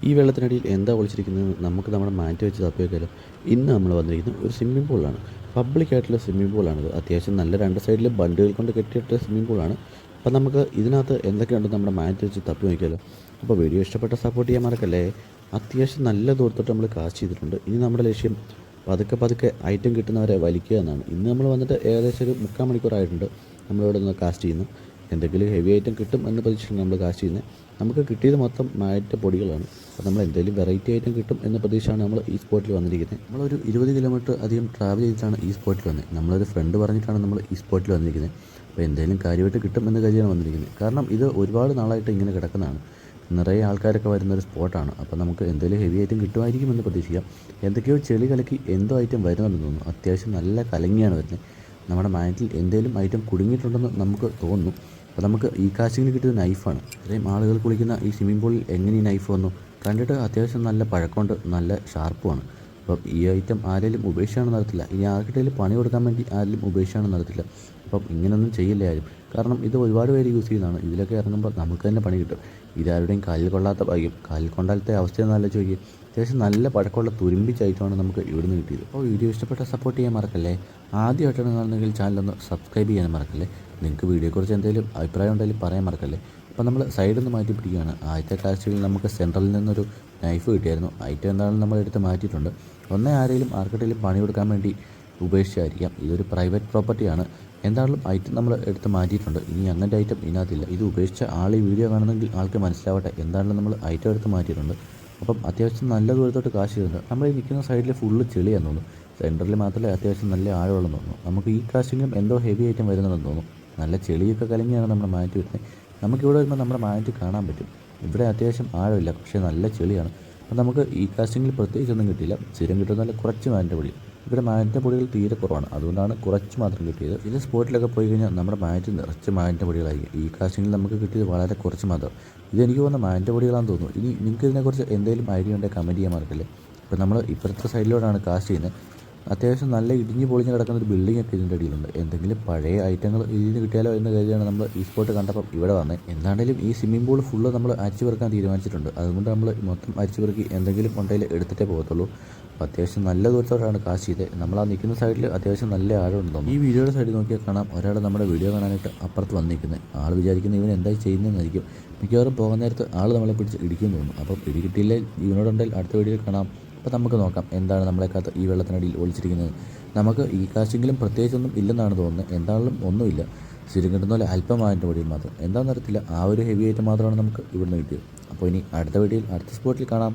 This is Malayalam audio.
ഈ വെള്ളത്തിനടിയിൽ എന്താ ഒളിച്ചിരിക്കുന്നത് നമുക്ക് നമ്മുടെ മാറ്റി വെച്ച് തപ്പി വെക്കാലോ. ഇന്ന് നമ്മൾ വന്നിരിക്കുന്നത് ഒരു സ്വിമ്മിംഗ് പൂളാണ്. പബ്ലിക് ആയിട്ടുള്ള സ്വിമ്മിംഗ് പൂളാണിത്. അത്യാവശ്യം നല്ല രണ്ട് സൈഡിലും ബണ്ടുകൾ കൊണ്ട് കെട്ടിയിട്ട സ്വിമ്മിംഗ് പൂളാണ്. അപ്പോൾ നമുക്ക് ഇതിനകത്ത് എന്തൊക്കെയുണ്ട് നമ്മുടെ മാറ്റി വെച്ച് തപ്പി നോക്കിയാലോ. അപ്പോൾ വീഡിയോ ഇഷ്ടപ്പെട്ട സപ്പോർട്ട് ചെയ്യാൻ മറക്കല്ലേ. അത്യാവശ്യം നല്ല ദൂരത്തോട്ട് നമ്മൾ കാസ്റ്റ് ചെയ്തിട്ടുണ്ട്. ഇനി നമ്മുടെ ലക്ഷ്യം പതുക്കെ പതുക്കെ ഐറ്റം കിട്ടുന്നവരെ വലിക്കുക എന്നാണ്. ഇന്ന് നമ്മൾ വന്നിട്ട് ഏകദേശം ഒരു 3/4 മണിക്കൂറായിട്ടുണ്ട് നമ്മളിവിടെ നിന്ന് കാസ്റ്റ് ചെയ്യുന്നു. എന്തെങ്കിലും ഹെവി ഐറ്റം കിട്ടും എന്ന പ്രതീക്ഷയാണ് നമ്മൾ കാസ്റ്റ് ചെയ്യുന്നത്. നമുക്ക് കിട്ടിയത് മൊത്തം മാറ്റ പൊടികളാണ്. അപ്പോൾ നമ്മൾ എന്തെങ്കിലും വെറൈറ്റി ഐറ്റം കിട്ടും എന്ന പ്രതീക്ഷയാണ് നമ്മൾ ഈ സ്പോട്ടിൽ വന്നിരിക്കുന്നത്. നമ്മളൊരു 20 കിലോമീറ്റർ അധികം ട്രാവൽ ചെയ്തിട്ടാണ് ഈ സ്പോട്ടിൽ വന്നത്. നമ്മളൊരു ഫ്രണ്ട് പറഞ്ഞിട്ടാണ് നമ്മൾ ഈ സ്പോട്ടിൽ വന്നിരിക്കുന്നത്. അപ്പോൾ എന്തെങ്കിലും കാര്യമായിട്ട് കിട്ടും എന്ന കരുതിയാണ് വന്നിരിക്കുന്നത്. കാരണം ഇത് ഒരുപാട് നാളായിട്ട് ഇങ്ങനെ കിടക്കുന്നതാണ്. നിറയെ ആൾക്കാരൊക്കെ വരുന്നൊരു സ്പോട്ടാണ്. അപ്പോൾ നമുക്ക് എന്തെങ്കിലും ഹെവി ഐറ്റം കിട്ടുമായിരിക്കുമെന്ന് പ്രതീക്ഷിക്കാം. എന്തൊക്കെയോ ചെളി കലക്കി എന്തോ ഐറ്റം വരുന്നുണ്ടെന്ന് തോന്നുന്നു. അത്യാവശ്യം നല്ല കലങ്ങിയാണ് വരുന്നത്. നമ്മുടെ മൈൻഡിൽ എന്തെങ്കിലും ഐറ്റം കുടുങ്ങിയിട്ടുണ്ടെന്ന് നമുക്ക് തോന്നുന്നു. അപ്പോൾ നമുക്ക് ഈ കാസ്റ്റിങ്ങിന് കിട്ടിയത് നൈഫാണ്. ഇത്രയും ആളുകൾ കുളിക്കുന്ന ഈ സ്വിമ്മിംഗ് പൂളിൽ എങ്ങനെ ഈ നൈഫ് വന്നു? കണ്ടിട്ട് അത്യാവശ്യം നല്ല പഴക്കമുണ്ട്, നല്ല ഷാർപ്പുമാണ്. അപ്പം ഈ ഐറ്റം ആരെങ്കിലും ഉപേക്ഷിച്ചാണ് നടത്തില്ല. ഇനി ആർക്കിട്ടേലും പണി കൊടുക്കാൻ വേണ്ടി ആരെങ്കിലും ഉപേക്ഷിച്ചാണ് നടത്തില്ല. അപ്പം ഇങ്ങനെയൊന്നും ചെയ്യില്ല ആരും. കാരണം ഇത് ഒരുപാട് പേര് യൂസ് ചെയ്യുന്നതാണ്. ഇതിലൊക്കെ ഇറങ്ങുമ്പോൾ നമുക്ക് തന്നെ പണി കിട്ടും. ഇതാരുടെയും കാലിൽ കൊള്ളാത്ത ഭാഗ്യം. കാലിൽ കൊണ്ടാലത്തെ അവസ്ഥയൊന്നും നല്ല ചോദിക്കും. അത്യാവശ്യം നല്ല പഴക്കമുള്ള തുരുമ്പിച്ചായിട്ടാണ് നമുക്ക് ഇവിടുന്ന് കിട്ടിയത്. അപ്പോൾ വീഡിയോ ഇഷ്ടപ്പെട്ട സപ്പോർട്ട് ചെയ്യാൻ മറക്കല്ലേ. ആദ്യമായിട്ടാണ് കാണുന്നതെങ്കിൽ ചാനലൊന്ന് സബ്സ്ക്രൈബ് ചെയ്യാൻ മറക്കല്ലേ. നിങ്ങൾക്ക് വീഡിയോയെക്കുറിച്ച് എന്തെങ്കിലും അഭിപ്രായം ഉണ്ടെങ്കിലും പറയാൻ മറക്കല്ലേ. അപ്പോൾ നമ്മൾ സൈഡിൽ നിന്ന് മാറ്റി പിടിക്കുകയാണ്. ആദ്യത്തെ കാഴ്ചയിൽ നമുക്ക് സെൻട്രലിൽ നിന്നൊരു നൈഫ് കിട്ടിയായിരുന്നു. ഐറ്റം എന്താണെന്ന് നമ്മൾ എടുത്ത് മാറ്റിയിട്ടുണ്ട്. ആരെങ്കിലും ആർക്കെങ്കിലും പണി കൊടുക്കാൻ വേണ്ടി ഉപേക്ഷിച്ചായിരിക്കാം. ഇതൊരു പ്രൈവറ്റ് പ്രോപ്പർട്ടിയാണ്. എന്തായാലും ഐറ്റം നമ്മൾ എടുത്ത് മാറ്റിയിട്ടുണ്ട്. ഇനി അങ്ങനത്തെ ഐറ്റം ഇതിനകത്തില്ല. ഇത് ഉപേക്ഷിച്ച ആൾ ഈ വീഡിയോ കാണുന്നെങ്കിൽ ആൾക്ക് മനസ്സിലാവട്ടെ. എന്തായാലും നമ്മൾ ഐറ്റം എടുത്ത് മാറ്റിയിട്ടുണ്ട്. അപ്പം അത്യാവശ്യം നല്ല ദൂരത്തോട്ട് കാശ് ചെയ്തിട്ടുണ്ട്. നമ്മൾ ഈ നിൽക്കുന്ന സൈഡിൽ ഫുള്ള് ചെളിയാന്ന് തോന്നുന്നു. സെൻറ്ററിൽ മാത്രമേ അത്യാവശ്യം നല്ല ആഴമുള്ളെന്ന് തോന്നുന്നു. നമുക്ക് ഈ കാസ്റ്റിങ്ങും എന്തോ ഹെവി ഐറ്റം വരുന്നതെന്ന് തോന്നുന്നു. നല്ല ചെളിയൊക്കെ കലങ്ങിയാണ് നമ്മുടെ മാറ്റ് വരുന്നത്. നമുക്കിവിടെ വരുമ്പോൾ നമ്മുടെ മാറ്റ് കാണാൻ പറ്റും. ഇവിടെ അത്യാവശ്യം ആഴമില്ല, പക്ഷേ നല്ല ചെളിയാണ്. അപ്പോൾ നമുക്ക് ഈ കാസ്റ്റിങ്ങിൽ പ്രത്യേകിച്ചൊന്നും കിട്ടിയില്ല. സ്ഥിരം കിട്ടുന്ന നല്ല കുറച്ച് മാറ്റിൻ്റെ പൊടി. ഇവിടെ മാറ്റിൻ്റെ പൊടികൾ തീരെ കുറവാണ്. അതുകൊണ്ടാണ് കുറച്ച് മാത്രം കിട്ടിയത്. ചില സ്പോട്ടിലൊക്കെ പോയി കഴിഞ്ഞാൽ നമ്മുടെ മാറ്റ് നിറച്ച് മാറ്റിൻ്റെ പൊടികളായിരിക്കും. ഈ കാസ്റ്റിങ്ങിൽ നമുക്ക് കിട്ടിയത് വളരെ കുറച്ച് മാത്രം. ഇതെനിക്ക് തോന്നുന്ന മാറ്റിൻ്റെ പൊടികളാണെന്ന് തോന്നുന്നു. ഇനി നിങ്ങൾക്ക് ഇതിനെക്കുറിച്ച് എന്തെങ്കിലും ഐഡിയ ഉണ്ടെങ്കിൽ കമൻറ്റ് ചെയ്യാൻ മറക്കല്ലേ. ഇപ്പോൾ നമ്മൾ ഇപ്പുറത്തെ സൈഡിലോട്ടാണ് കാസ്റ്റ് ചെയ്യുന്നത്. അത്യാവശ്യം നല്ല ഇടിഞ്ഞ് പൊളിഞ്ഞ് കിടക്കുന്ന ഒരു ബിൽഡിംഗ് ഒക്കെ ഇതിൻ്റെ അടിയിലുണ്ട്. എന്തെങ്കിലും പഴയ ഐറ്റങ്ങൾ ഇതിന് കിട്ടിയാലോ എന്ന് കരുതിയാണ് നമ്മൾ ഈ സ്പോട്ട് കണ്ടപ്പോൾ ഇവിടെ വന്നത്. എന്താണെങ്കിലും ഈ സ്വിമ്മിംഗ് പൂൾ ഫുള്ള് നമ്മൾ അരിച്ചു പെറുക്കാൻ തീരുമാനിച്ചിട്ടുണ്ട്. അതുകൊണ്ട് നമ്മൾ മൊത്തം അരിച്ചു പെറുക്കി എന്തെങ്കിലും കൊണ്ടയിൽ എടുത്തിട്ടേ പോകത്തുള്ളൂ. അപ്പോൾ അത്യാവശ്യം നല്ല ദൂരത്തോട്ടാണ് കാസ്റ്റ് ചെയ്തത്. നമ്മൾ ആ നിൽക്കുന്ന സൈഡിൽ അത്യാവശ്യം നല്ല ആഴമുണ്ടോ. ഈ വീഡിയോയുടെ സൈഡിൽ നോക്കിയാൽ കാണാം ഒരാൾ നമ്മുടെ വീഡിയോ കാണാനായിട്ട് അപ്പുറത്ത് വന്നിരിക്കുന്നത്. ആൾ വിചാരിക്കുന്നത് ഇവൻ എന്തായി ചെയ്യുന്നതെന്നായിരിക്കും. മിക്കവാറും പോകാൻ നേരത്ത് ആൾ നമ്മളെ പിടിച്ച് ഇടിക്കുമെന്ന് തോന്നുന്നു. അപ്പോൾ പിടി കിട്ടിയില്ലേ ഇവനോടുണ്ടെങ്കിൽ അടുത്ത വീഡിയോയിൽ കാണാം. അപ്പോൾ നമുക്ക് നോക്കാം എന്താണ് നമ്മളെക്കാത്ത ഈ വെള്ളത്തിനടിയിൽ ഒളിച്ചിരിക്കുന്നത്. നമുക്ക് ഈ കാസ്റ്റിങ്ങിലും പ്രത്യേകിച്ചൊന്നും ഇല്ലെന്നാണ് തോന്നുന്നത്. എന്താണെങ്കിലും ഒന്നുമില്ല. സ്ഥിരം കിട്ടുന്ന പോലെ അല്പമായിട്ട് പൊടിയിൽ മാത്രം. എന്താണെന്ന് അറിയത്തില്ല. ആ ഒരു ഹെവി ആയിട്ട് മാത്രമാണ് നമുക്ക് ഇവിടുന്ന് കിട്ടിയത്. അപ്പോൾ ഇനി അടുത്ത വീഡിയോയിൽ അടുത്ത സ്പോട്ടിൽ കാണാം.